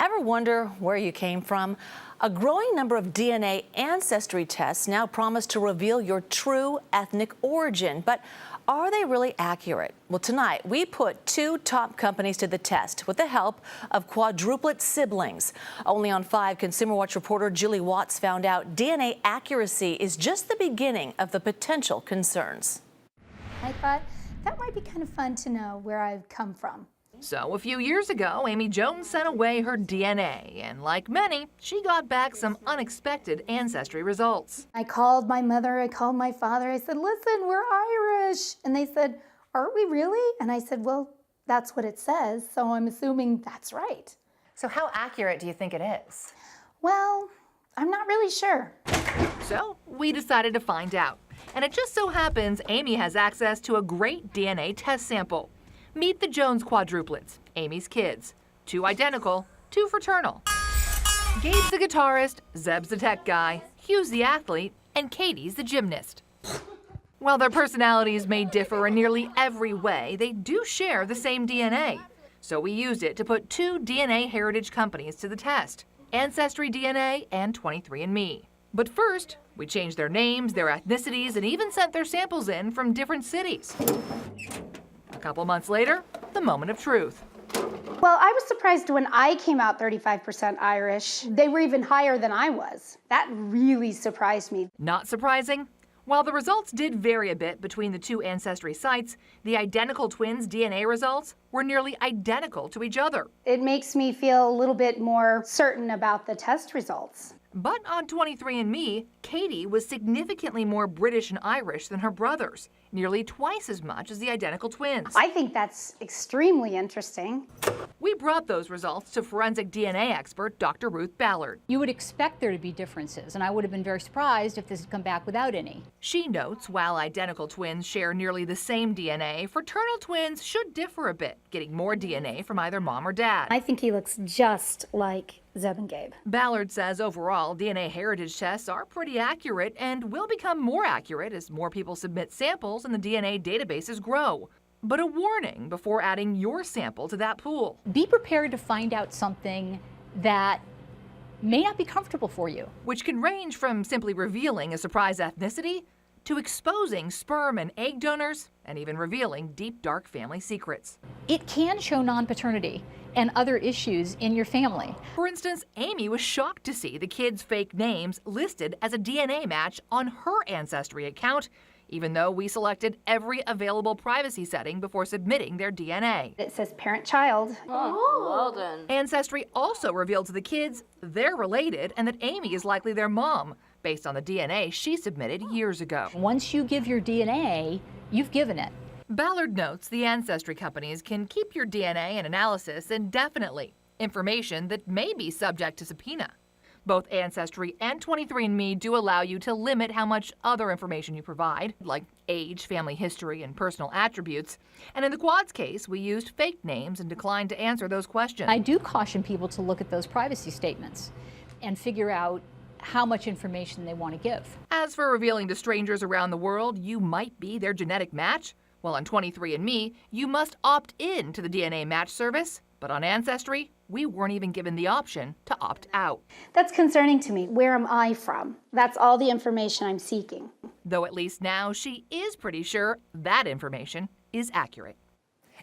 Ever wonder where you came from? A growing number of DNA ancestry tests now promise to reveal your true ethnic origin, but are they really accurate? Well, tonight we put two top companies to the test with the help of quadruplet siblings. Only on 5, Consumer Watch reporter Julie Watts found out DNA accuracy is just the beginning of the potential concerns. I thought that might be kind of fun to know where I've come from. So a few years ago, Amy Jones sent away her DNA, and like many, she got back some unexpected ancestry results. I called my mother, I called my father, I said, listen, we're Irish. And they said, aren't we really? And I said, well, that's what it says, so I'm assuming that's right. So how accurate do you think it is? Well, I'm not really sure. So we decided to find out. And it just so happens Amy has access to a great DNA test sample. Meet the Jones quadruplets, Amy's kids. 2 identical, 2 fraternal. Gabe's the guitarist, Zeb's the tech guy, Hugh's the athlete, and Katie's the gymnast. While their personalities may differ in nearly every way, they do share the same DNA. So we used it to put 2 DNA heritage companies to the test, Ancestry DNA and 23andMe. But first, we changed their names, their ethnicities, and even sent their samples in from different cities. A couple months later, the moment of truth. Well, I was surprised when I came out 35% Irish. They were even higher than I was. That really surprised me. Not surprising. While the results did vary a bit between the 2 ancestry sites, the identical twins' DNA results were nearly identical to each other. It makes me feel a little bit more certain about the test results. But on 23andMe, Katie was significantly more British and Irish than her brothers, nearly twice as much as the identical twins. I think that's extremely interesting. We brought those results to forensic DNA expert Dr. Ruth Ballard. You would expect there to be differences, and I would have been very surprised if this had come back without any. She notes while identical twins share nearly the same DNA, fraternal twins should differ a bit, getting more DNA from either mom or dad. I think he looks just like Zeb and Gabe. Ballard says overall, DNA heritage tests are pretty accurate and will become more accurate as more people submit samples and the DNA databases grow. But a warning before adding your sample to that pool. Be prepared to find out something that may not be comfortable for you. Which can range from simply revealing a surprise ethnicity to exposing sperm and egg donors and even revealing deep, dark family secrets. It can show non-paternity and other issues in your family. For instance, Amy was shocked to see the kids' fake names listed as a DNA match on her Ancestry account, even though we selected every available privacy setting before submitting their DNA. It says parent-child. Oh, well done. Ancestry also revealed to the kids they're related and that Amy is likely their mom, based on the DNA she submitted years ago. Once you give your DNA, you've given it. Ballard notes the ancestry companies can keep your DNA and analysis indefinitely, information that may be subject to subpoena. Both Ancestry and 23andMe do allow you to limit how much other information you provide, like age, family history, and personal attributes. And in the Quad's case, we used fake names and declined to answer those questions. I do caution people to look at those privacy statements and figure out how much information they want to give. As for revealing to strangers around the world you might be their genetic match, well, on 23andMe, you must opt in to the DNA match service. But on Ancestry, we weren't even given the option to opt out. That's concerning to me. Where am I from? That's all the information I'm seeking. Though at least now she is pretty sure that information is accurate.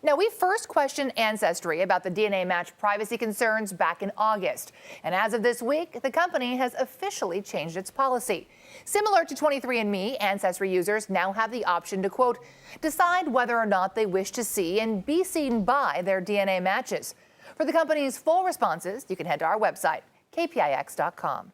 Now, we first questioned Ancestry about the DNA match privacy concerns back in August. And as of this week, the company has officially changed its policy. Similar to 23andMe, Ancestry users now have the option to, quote, decide whether or not they wish to see and be seen by their DNA matches. For the company's full responses, you can head to our website, kpix.com.